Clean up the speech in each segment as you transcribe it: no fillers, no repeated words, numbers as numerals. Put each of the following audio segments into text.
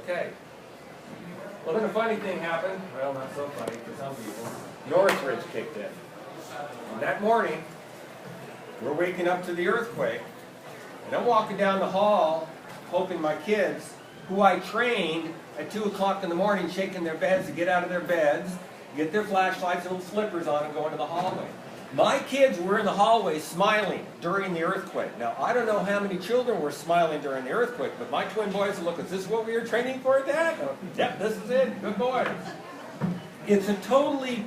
Okay. Well, then a funny thing happened. Well, not so funny for some people. Northridge kicked in. And that morning, we're waking up to the earthquake, and I'm walking down the hall, hoping my kids, who I trained at 2 o'clock in the morning, shaking their beds to get out of their beds, get their flashlights and little slippers on and go into the hallway. My kids were in the hallway smiling during the earthquake. Now, I don't know how many children were smiling during the earthquake, but my twin boys look, is this what we were training for, Dad? Oh, yep, this is it. Good boys. It's a totally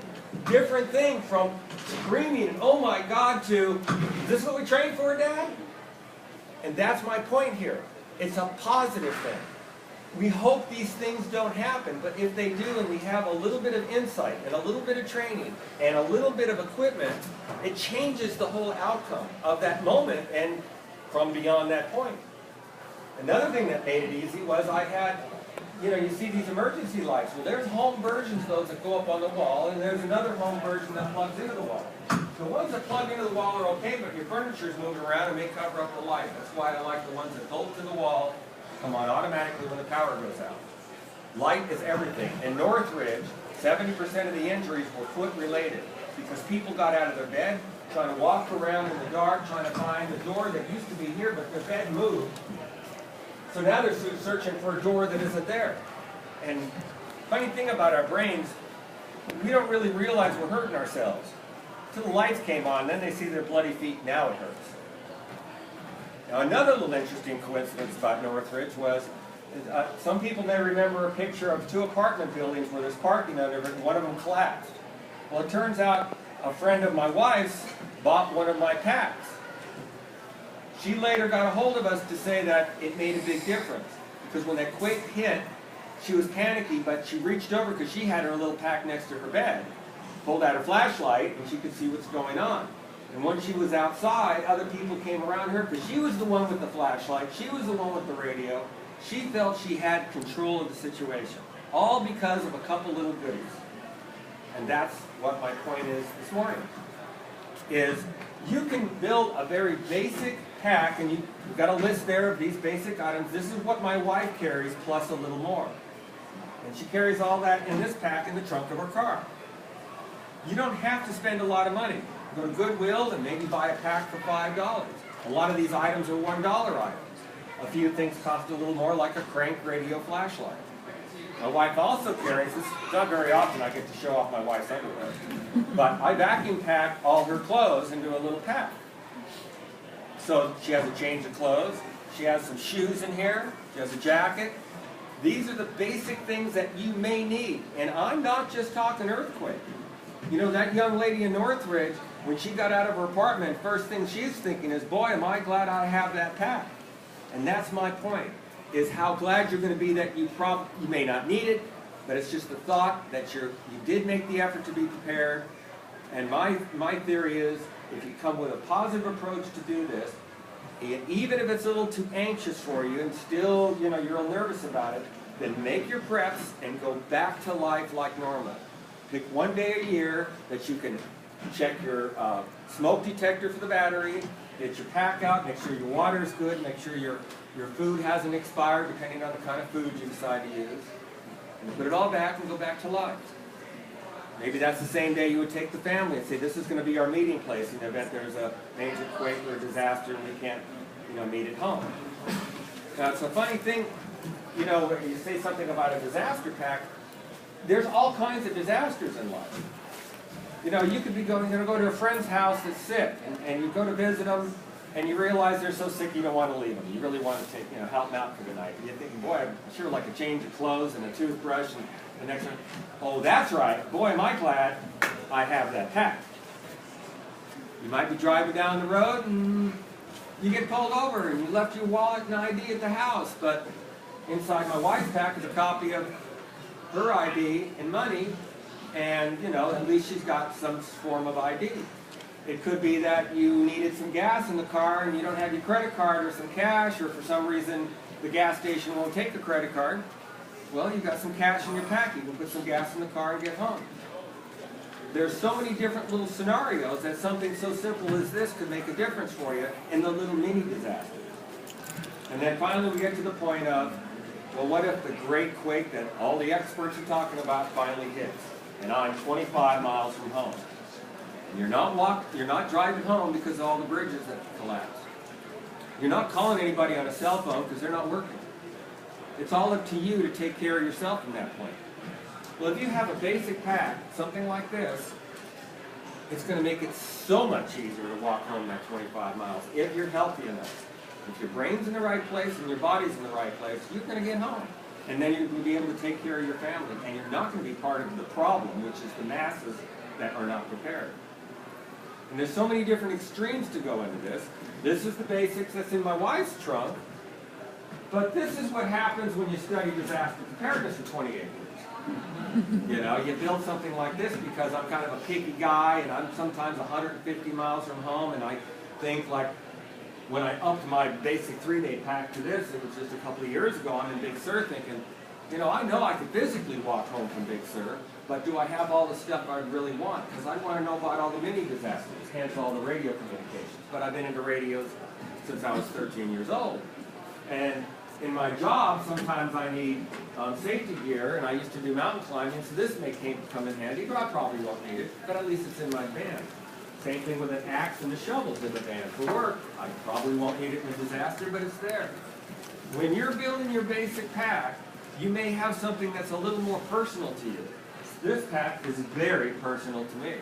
different thing from screaming, oh my God, to, is this what we trained for, Dad? And that's my point here. It's a positive thing. We hope these things don't happen, but if they do and we have a little bit of insight and a little bit of training and a little bit of equipment, it changes the whole outcome of that moment and from beyond that point. Another thing that made it easy was I had, you see these emergency lights. Well, there's home versions of those that go up on the wall, and there's another home version that plugs into the wall. The ones that plug into the wall are okay, but your furniture's moving around and may cover up the light. That's why I like the ones that bolt to the wall, come on automatically when the power goes out. Light is everything. In Northridge, 70% of the injuries were foot related because people got out of their bed, trying to walk around in the dark, trying to find the door that used to be here, but their bed moved. So now they're searching for a door that isn't there. And funny thing about our brains, we don't really realize we're hurting ourselves. Until the lights came on, then they see their bloody feet, now it hurts. Now another little interesting coincidence about Northridge was, some people may remember a picture of 2 apartment buildings where there's parking under it, and one of them collapsed. Well, it turns out a friend of my wife's bought one of my packs. She later got a hold of us to say that it made a big difference, because when that quake hit, she was panicky, but she reached over because she had her little pack next to her bed, pulled out her flashlight, and she could see what's going on. And when she was outside, other people came around her because she was the one with the flashlight, she was the one with the radio. She felt she had control of the situation, all because of a couple little goodies. And that's what my point is this morning, is you can build a very basic pack, and you've got a list there of these basic items. This is what my wife carries, plus a little more. And she carries all that in this pack in the trunk of her car. You don't have to spend a lot of money. Go to Goodwill and maybe buy a pack for $5. A lot of these items are $1 items. A few things cost a little more, like a crank radio flashlight. My wife also carries this. Not very often I get to show off my wife's underwear. But I vacuum pack all her clothes into a little pack. So she has a change of clothes. She has some shoes in here. She has a jacket. These are the basic things that you may need. And I'm not just talking earthquake. That young lady in Northridge, when she got out of her apartment, first thing she's thinking is, boy, am I glad I have that pack. And that's my point, is how glad you're going to be that you may not need it, but it's just the thought that you did make the effort to be prepared. And my theory is, if you come with a positive approach to do this, even if it's a little too anxious for you and still, you're a little nervous about it, then make your preps and go back to life like normal. Pick one day a year that you can check your smoke detector for the battery, get your pack out, make sure your water is good, make sure your food hasn't expired, depending on the kind of food you decide to use, and put it all back and go back to life. Maybe that's the same day you would take the family and say, this is going to be our meeting place in the event there's a major quake or a disaster and we can't, meet at home. Now, it's a funny thing, when you say something about a disaster pack, there's all kinds of disasters in life. You could be going to go to a friend's house that's sick, and you go to visit them, and you realize they're so sick you don't want to leave them. You really want to take, help them out for the night. And you're thinking, boy, I'd sure like a change of clothes and a toothbrush, and the next one, oh, that's right. Boy, am I glad I have that pack. You might be driving down the road, and you get pulled over, and you left your wallet and ID at the house, but inside my wife's pack is a copy of her ID and money, and at least she's got some form of ID. It could be that you needed some gas in the car and you don't have your credit card or some cash, or for some reason the gas station won't take a credit card. Well, you've got some cash in your pack. You can put some gas in the car and get home. There's so many different little scenarios that something so simple as this could make a difference for you in the little mini disaster. And then finally we get to the point of, Well, what if the great quake that all the experts are talking about finally hits, and I'm 25 miles from home? And you're not driving home because of all the bridges that collapsed. You're not calling anybody on a cell phone because they're not working. It's all up to you to take care of yourself from that point. Well, if you have a basic pack, something like this, it's going to make it so much easier to walk home that 25 miles if you're healthy enough. If your brain's in the right place and your body's in the right place, you're going to get home. And then you're going to be able to take care of your family. And you're not going to be part of the problem, which is the masses that are not prepared. And there's so many different extremes to go into this. This is the basics that's in my wife's trunk. But this is what happens when you study disaster preparedness for 28 years. You know, you build something like this because I'm kind of a picky guy and I'm sometimes 150 miles from home, and I think, like, when I upped my basic 3-day pack to this, it was just a couple of years ago, I'm in Big Sur thinking, you know I could physically walk home from Big Sur, but do I have all the stuff I really want? Because I want to know about all the mini disasters, hence all the radio communications. But I've been into radios since I was 13 years old. And in my job, sometimes I need safety gear, and I used to do mountain climbing, so this may come in handy, but I probably won't need it, but at least it's in my van. Same thing with an axe and the shovels in the van for work. I probably won't need it in a disaster, but it's there. When you're building your basic pack, you may have something that's a little more personal to you. This pack is very personal to me.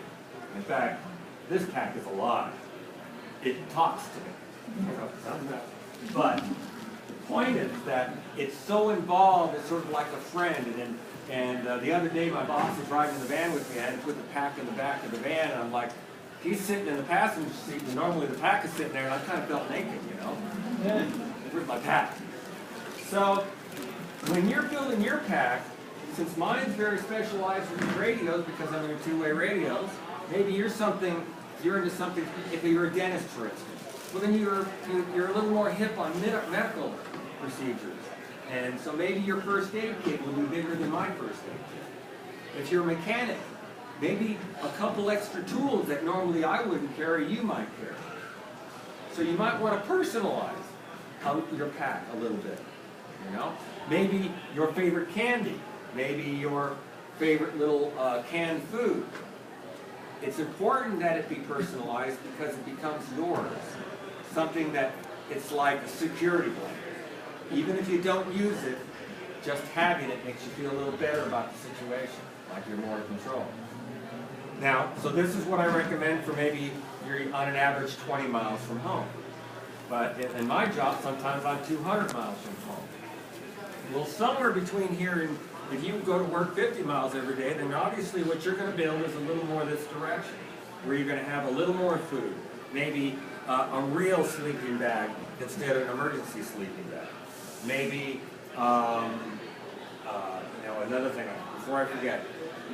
In fact, this pack is alive. It talks to me. But the point is that it's so involved, it's sort of like a friend. And the other day, my boss was riding in the van with me. I had to put the pack in the back of the van, and I'm like, he's sitting in the passenger seat, and normally the pack is sitting there, and I kind of felt naked, you know? Where's my pack? So, when you're building your pack, since mine's very specialized in radios, because I'm into two-way radios, maybe you're into something, if you're a dentist, for instance, well then you're a little more hip on medical procedures. And so maybe your first aid kit will be bigger than my first aid kit. If you're a mechanic, maybe a couple extra tools that normally I wouldn't carry, you might carry. So you might want to personalize your pack a little bit, you know? Maybe your favorite candy, maybe your favorite little canned food. It's important that it be personalized because it becomes yours. Something that it's like a security blanket. Even if you don't use it, just having it makes you feel a little better about the situation, like you're more in control. Now, so this is what I recommend for maybe you're on an average 20 miles from home. But in my job, sometimes I'm 200 miles from home. Well, somewhere between here and, if you go to work 50 miles every day, then obviously what you're going to build is a little more this direction, where you're going to have a little more food, maybe a real sleeping bag instead of an emergency sleeping bag. Maybe, another thing, before I forget,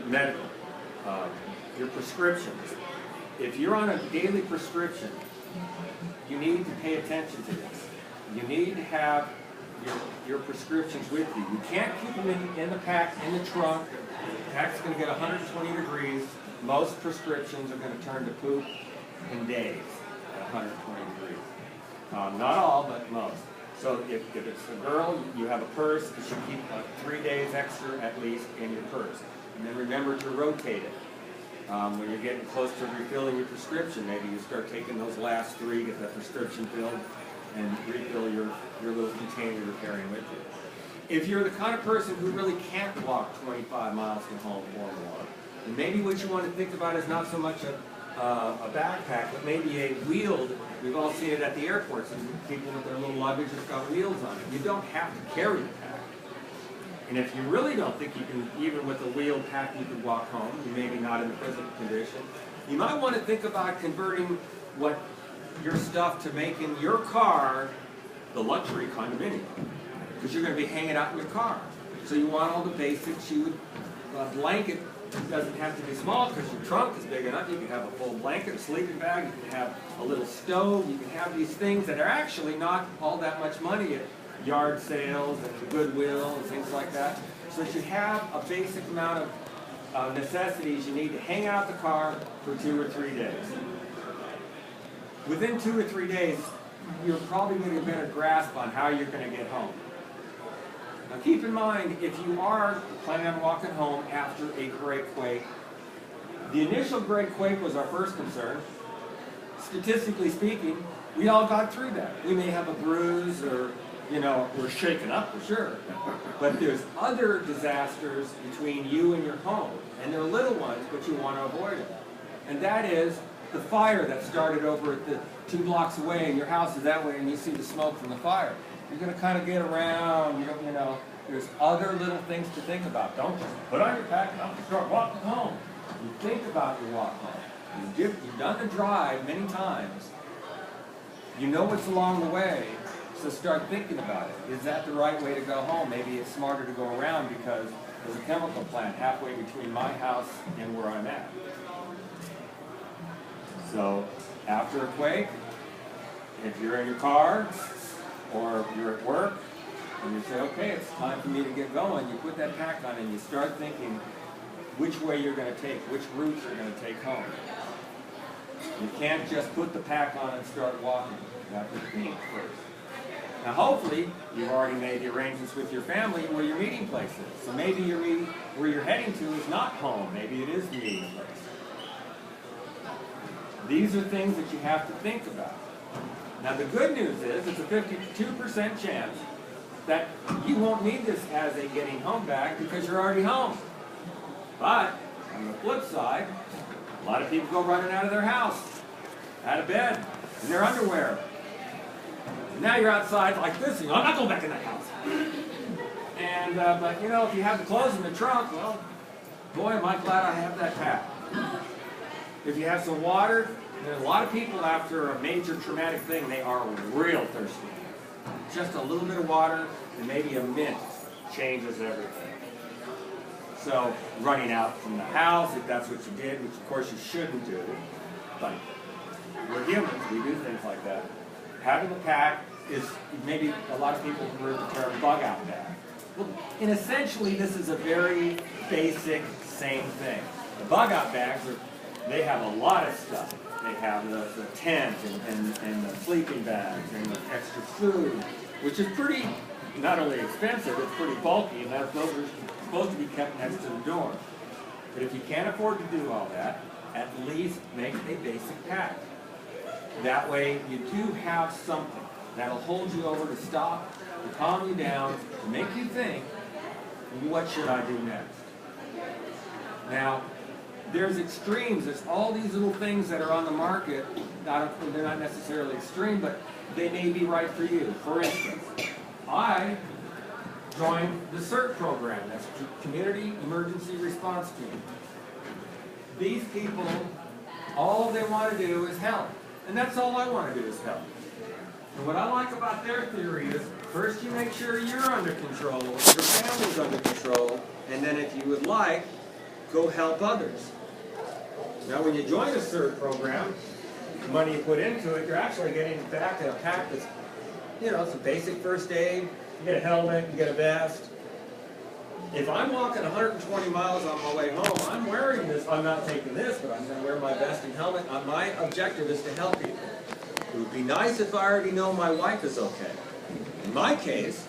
medical. Your prescriptions. If you're on a daily prescription, you need to pay attention to this. You need to have your prescriptions with you. You can't keep them in the pack, in the trunk. The pack's going to get 120 degrees. Most prescriptions are going to turn to poop in days at 120 degrees. Not all, but most. So if it's a girl, you have a purse, you should keep 3 days extra at least in your purse. And then remember to rotate it. When you're getting close to refilling your prescription, maybe you start taking those last 3, get that prescription filled, and refill your little container you're carrying with you. If you're the kind of person who really can't walk 25 miles from home or more, then maybe what you want to think about is not so much a backpack, but maybe a wheeled. We've all seen it at the airports, and people with their little luggage has got wheels on it. You don't have to carry the pack. And if you really don't think you can, even with a wheeled pack, you could walk home, you maybe not in the physical condition, you might want to think about converting your stuff to making your car the luxury condominium, because you're going to be hanging out in your car. So you want all the basics. A blanket doesn't have to be small because your trunk is big enough. You can have a full blanket, a sleeping bag, you can have a little stove, you can have these things that are actually not all that much money at yard sales and Goodwill and things like that. So that you have a basic amount of necessities you need to hang out the car for 2 or 3 days. Within 2 or 3 days, you're probably going to get a better grasp on how you're going to get home. Now keep in mind, if you are planning on walking home after a great quake, the initial great quake was our first concern. Statistically speaking, we all got through that. We may have a bruise or, we're shaken up for sure. But there's other disasters between you and your home. And they're little ones, but you want to avoid them. And that is the fire that started over at the 2 blocks away, and your house is that way, and you see the smoke from the fire. You're going to kind of get around, there's other little things to think about. Don't just put on your pack and start walking home. You think about your walk home. You've done the drive many times. You know what's along the way, so start thinking about it. Is that the right way to go home? Maybe it's smarter to go around because there's a chemical plant halfway between my house and where I'm at. So, after a quake, if you're in your car or you're at work and you say, okay, it's time for me to get going, you put that pack on and you start thinking which way you're going to take, which routes you're going to take home. You can't just put the pack on and start walking. You have to think first. Now hopefully, you've already made the arrangements with your family where your meeting place is. So maybe where you're heading to is not home. Maybe it is the meeting place. These are things that you have to think about. Now the good news is, it's a 52% chance that you won't need this as a getting home bag because you're already home. But, on the flip side, a lot of people go running out of their house, out of bed, in their underwear. And now you're outside like this, and I'm not going back in that house. And, but if you have the clothes in the trunk, well, boy, am I glad I have that pack. If you have some water, there's a lot of people after a major traumatic thing, they are real thirsty. Just a little bit of water and maybe a mint changes everything. So, running out from the house, if that's what you did, which of course you shouldn't do, but we're humans, we do things like that. Having a pack is, maybe a lot of people have heard the term bug-out bag. Well, and essentially this is a very basic, same thing. The bug-out bags, they have a lot of stuff. They have the tent and the sleeping bags and the extra food, which is pretty, not only expensive, it's pretty bulky, and those are supposed to be kept next to the door. But if you can't afford to do all that, at least make a basic pack. That way you do have something that'll hold you over to stop, to calm you down, to make you think, what should I do next? Now, there's extremes. There's all these little things that are on the market. They're not necessarily extreme, but they may be right for you. For instance, I joined the CERT program. That's Community Emergency Response Team. These people, all they want to do is help. And that's all I want to do is help. And what I like about their theory is, first you make sure you're under control, your family's under control, and then if you would like, go help others. Now when you join a CERT program, the money you put into it, you're actually getting back a pack that's, some basic first aid. You get a helmet, you get a vest. If I'm walking 120 miles on my way home, I'm wearing this. I'm not taking this, but I'm going to wear my vest and helmet. My objective is to help people. It would be nice if I already know my wife is okay. In my case,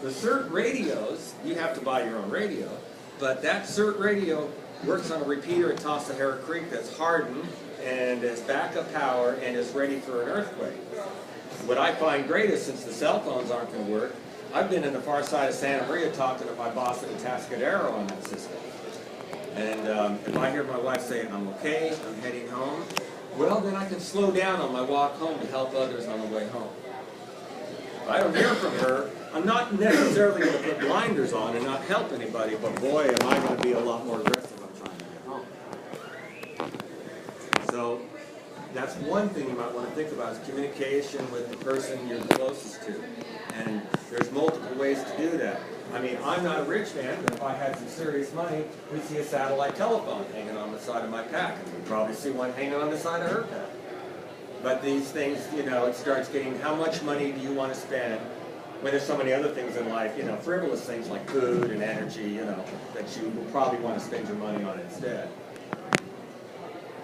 the CERT radios, you have to buy your own radio, but that CERT radio works on a repeater at Tossahara Creek that's hardened and has backup power and is ready for an earthquake. What I find great is, since the cell phones aren't going to work, I've been in the far side of Santa Maria talking to my boss at Atascadero on that system. And if I hear my wife say, I'm okay, I'm heading home, well, then I can slow down on my walk home to help others on the way home. If I don't hear from her, I'm not necessarily going to put blinders on and not help anybody, but boy, am I going to be a lot more aggressive on trying to get home. So that's one thing you might want to think about, is communication with the person you're closest to. And there's multiple ways to do that. I mean, I'm not a rich man, but if I had some serious money, we'd see a satellite telephone hanging on the side of my pack, and we'd probably see one hanging on the side of her pack. But these things, it starts getting, how much money do you want to spend when there's so many other things in life, frivolous things like food and energy, that you will probably want to spend your money on instead.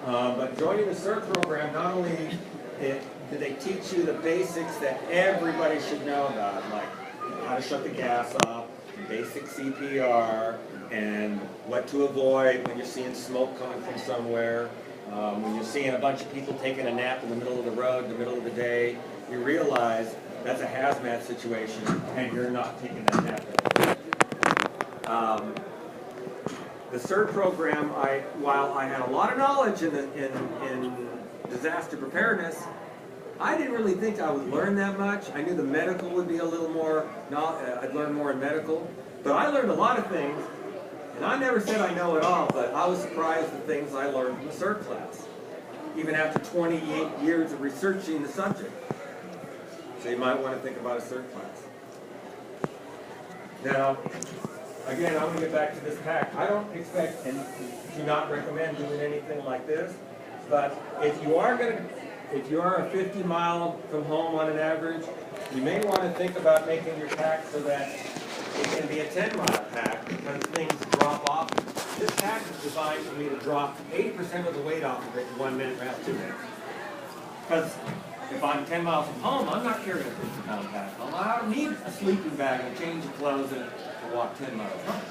But joining the CERT program, not only do they teach you the basics that everybody should know about, like how to shut the gas off, basic CPR, and what to avoid when you're seeing smoke coming from somewhere, when you're seeing a bunch of people taking a nap in the middle of the road, in the middle of the day, you realize that's a hazmat situation, and you're not taking that nap. The CERT program, while I had a lot of knowledge in disaster preparedness, I didn't really think I would learn that much. I knew the medical would be a little more, I'd learn more in medical, but I learned a lot of things, and I never said I know it all, but I was surprised at the things I learned from the CERT class, even after 28 years of researching the subject. So you might want to think about a CERT class. Now, again, I'm going to get back to this pack. I don't expect and do not recommend doing anything like this, but if you are a 50 mile from home on an average, you may want to think about making your pack so that it can be a 10-mile pack because things drop off. This pack is designed for me to drop 80% of the weight off of it in 1 minute, perhaps 2 minutes. Because if I'm 10 miles from home, I'm not carrying a 50-pound pack home. I don't need a sleeping bag and a change of clothes and to walk 10 miles home.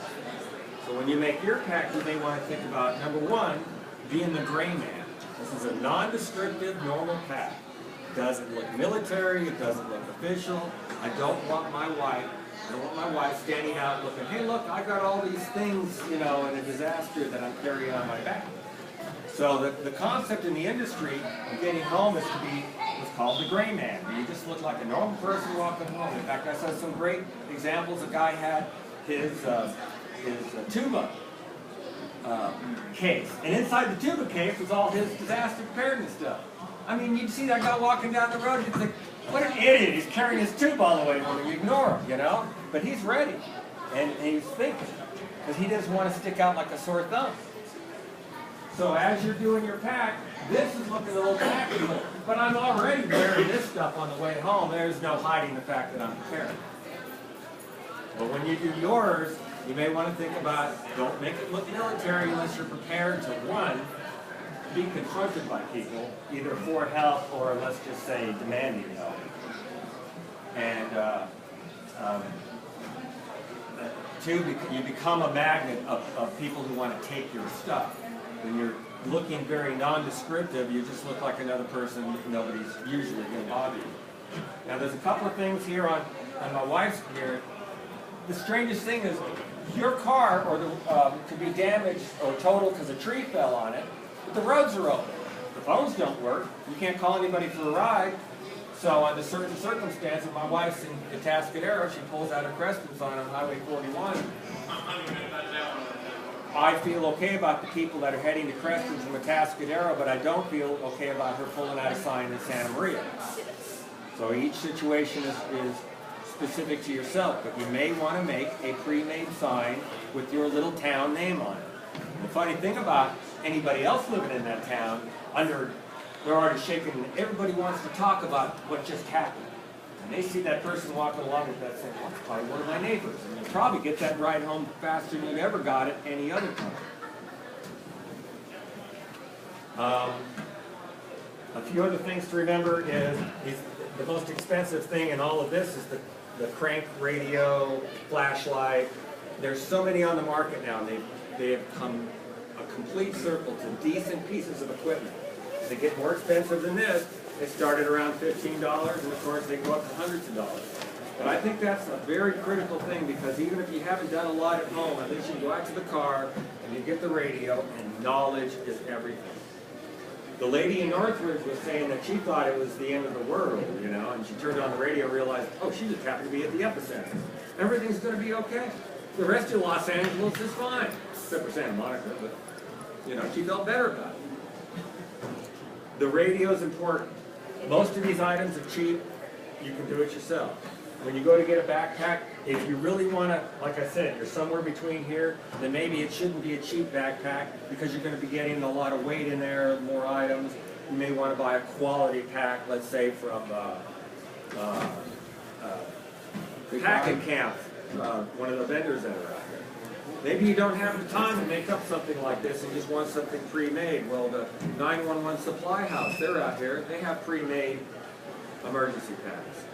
So when you make your pack, you may want to think about, number one, being the gray man. This is a non-descriptive, normal pack. It doesn't look military, it doesn't look official. I don't want my wife standing out looking, hey look, I got all these things, in a disaster that I'm carrying on my back. So the concept in the industry of getting home is to be what's called the gray man. You just look like a normal person walking home. In fact, I saw some great examples. A guy had his tuba case, and inside the tuba case was all his disaster preparedness stuff. I mean, you'd see that guy walking down the road, you'd think, what an idiot, he's carrying his tube all the way home. You ignore him, But he's ready, and he's thinking, because he doesn't want to stick out like a sore thumb. So as you're doing your pack, this is looking a little tacky, but I'm already wearing this stuff on the way home. There's no hiding the fact that I'm prepared. But when you do yours, you may want to think about, don't make it look military unless you're prepared to, one, be confronted by people, either for help or, let's just say, demanding help. And two, you become a magnet of people who want to take your stuff. When you're looking very non-descriptive, you just look like another person. Nobody's usually going to bother you. Now, there's a couple of things here on my wife's gear. The strangest thing is, your car could be damaged or totaled because a tree fell on it, but the roads are open. The phones don't work. You can't call anybody for a ride. So under certain circumstances, my wife's in the Atascadero, she pulls out her Crestons on Highway 41. I feel okay about the people that are heading to Crestons from Atascadero, but I don't feel okay about her pulling out a sign in Santa Maria. So each situation is specific to yourself, but you may want to make a pre-made sign with your little town name on it. The funny thing about anybody else living in that town, they're already shaking, and everybody wants to talk about what just happened. And they see that person walking along with that saying, well, that's probably one of my neighbors. And you'll probably get that ride home faster than you ever got it any other time. A few other things to remember is the most expensive thing in all of this is the crank radio, flashlight. There's so many on the market now. They have come a complete circle to decent pieces of equipment. They get more expensive than this. They start at around $15, and of course they go up to hundreds of dollars. But I think that's a very critical thing, because even if you haven't done a lot at home, at least you go out to the car and you get the radio, and knowledge is everything. The lady in Northridge was saying that she thought it was the end of the world, and she turned on the radio and realized, oh, she just happened to be at the epicenter. Everything's going to be okay. The rest of Los Angeles is fine, except for Santa Monica, but, she felt better about it. The radio is important. Most of these items are cheap. You can do it yourself. When you go to get a backpack, if you really want to, like I said, you're somewhere between here, then maybe it shouldn't be a cheap backpack, because you're going to be getting a lot of weight in there, more items. You may want to buy a quality pack, let's say from Pack and Camp, one of the vendors that are out here. Maybe you don't have the time to make up something like this and just want something pre-made. Well, the 911 Supply House, they're out here. They have pre-made emergency packs.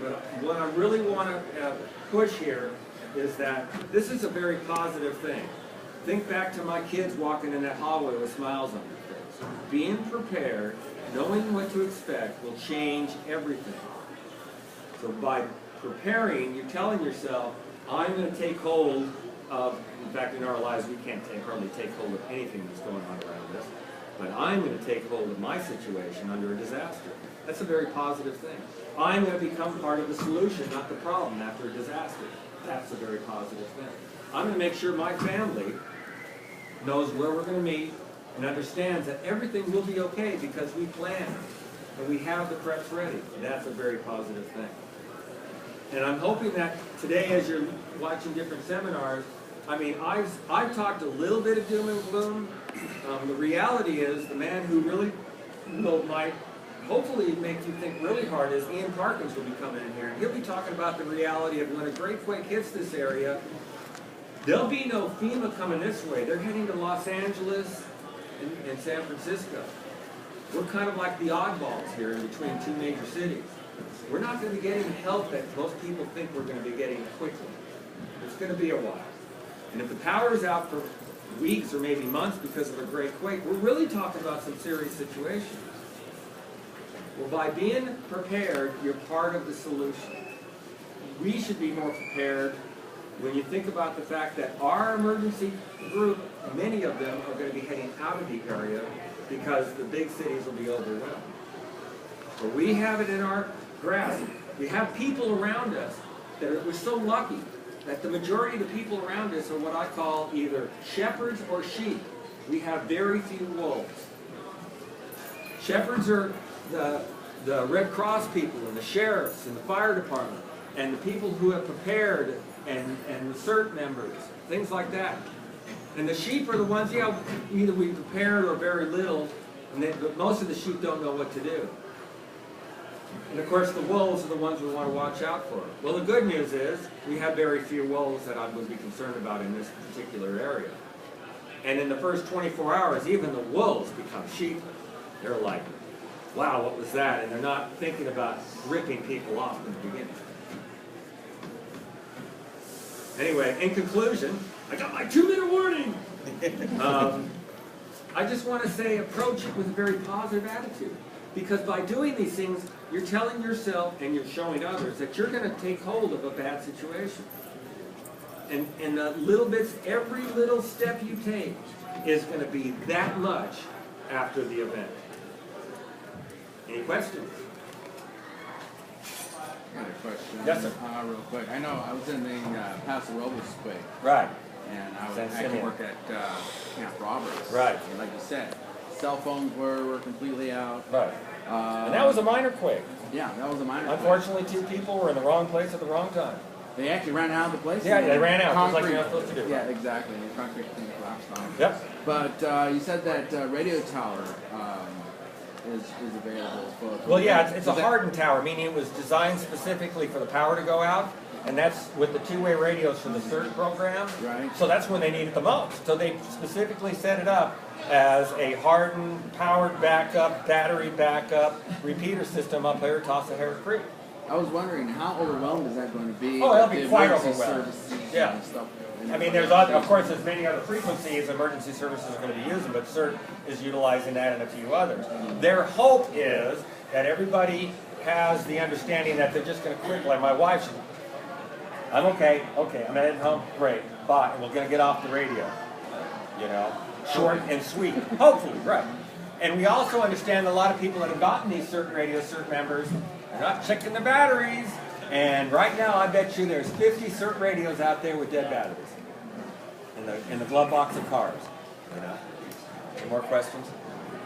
but what I really want to push here is that this is a very positive thing. Think back to my kids walking in that hallway with smiles on their face. Being prepared, knowing what to expect, will change everything. So by preparing, you're telling yourself, I'm going to take hold of, in fact, in our lives, we can't hardly take hold of anything that's going on around us, but I'm going to take hold of my situation under a disaster. That's a very positive thing. I'm going to become part of the solution, not the problem, after a disaster. That's a very positive thing. I'm going to make sure my family knows where we're going to meet and understands that everything will be okay because we plan and we have the preps ready. That's a very positive thing. And I'm hoping that today, as you're watching different seminars, I mean, I've talked a little bit of doom and gloom. The reality is, the man who really might hopefully make you think really hard is Ian Parkins will be coming in here. And he'll be talking about the reality of when a great quake hits this area, there'll be no FEMA coming this way. They're heading to Los Angeles and San Francisco. We're kind of like the oddballs here in between two major cities. We're not going to be getting help that most people think we're going to be getting quickly. It's going to be a while. And if the power is out for weeks or maybe months because of a great quake, we're really talking about some serious situations. Well, by being prepared, you're part of the solution. We should be more prepared when you think about the fact that our emergency group, many of them are going to be heading out of the area because the big cities will be overwhelmed. But we have it in our grasp. We have people around us that we're so lucky that the majority of the people around us are what I call either shepherds or sheep. We have very few wolves. Shepherds are the Red Cross people and the sheriffs and the fire department and the people who have prepared and the CERT members, things like that. And the sheep are the ones, yeah, either we prepared or very little, but most of the sheep don't know what to do. And of course the wolves are the ones we want to watch out for. Well, the good news is we have very few wolves that I would be concerned about in this particular area. And in the first 24 hours, even the wolves become sheep. They're like, wow, what was that? And they're not thinking about ripping people off in the beginning. Anyway, in conclusion, I got my 2-minute warning. I just want to say approach it with a very positive attitude. Because by doing these things, you're telling yourself and you're showing others that you're going to take hold of a bad situation. And the little bits, every little step you take is going to be that much after the event. Any questions? I got a question. Yes, sir. Real quick. I know I was in the Paso Robles quake. Right. And I had to work at Camp Roberts. Right. And like you said, cell phones were completely out. Right. And that was a minor quake. Yeah, that was a minor quake. Unfortunately, 2 people were in the wrong place at the wrong time. They actually ran out of the place? Yeah, they ran out, just like Concrete. you're not supposed to do. Yeah, exactly. The concrete thing collapsed on them. Yep. But you said that radio tower is available for... Well, yeah, it's a hardened tower, meaning it was designed specifically for the power to go out, and that's with the 2-way radios for the CERT program. Right. So that's when they need it the most. So they specifically set it up as a hardened, powered backup, battery backup repeater system up there at Tasahara Creek. I was wondering, how overwhelmed is that going to be? Oh, it'll be the quite emergency overwhelmed. services Yeah. and stuff. I mean, there's, of course, there's many other frequencies emergency services are going to be using, but CERT is utilizing that and a few others. Their hope is that everybody has the understanding that they're just going to quit. Like my wife, I'm okay, I'm at home, great, bye, and we're going to get off the radio. You know, short and sweet, hopefully, right. And we also understand a lot of people that have gotten these CERT radios, CERT members, they're not checking the batteries. And right now, I bet you there's 50 CERT radios out there with dead batteries in the glove box of cars. You know. Any more questions?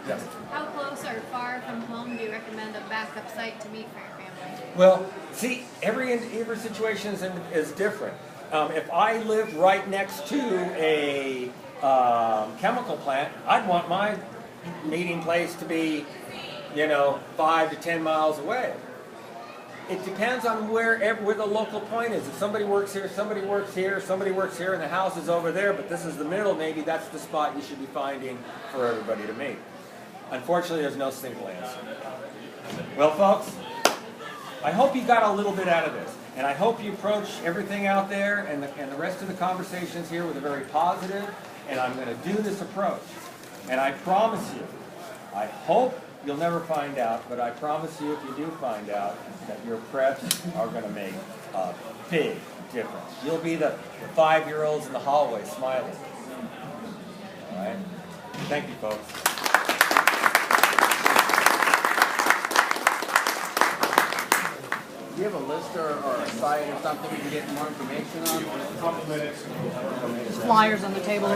Yes. How close or far from home do you recommend a backup site to meet for your family? Well, see, every situation is different. If I lived right next to a chemical plant, I'd want my meeting place to be, 5 to 10 miles away. It depends on where the local point is. If somebody works here, somebody works here, somebody works here, and the house is over there, but this is the middle, maybe that's the spot you should be finding for everybody to meet. Unfortunately, there's no single answer. Well, folks, I hope you got a little bit out of this. And I hope you approach everything out there and the rest of the conversations here with a very positive, and I'm going to do this approach. And I promise you, I hope you'll never find out, but I promise you if you do find out that your preps are going to make a big difference. You'll be the 5-year-olds in the hallway smiling. All right? Thank you, folks. Do you have a list or a site or something we can get more information on? Flyers on the table.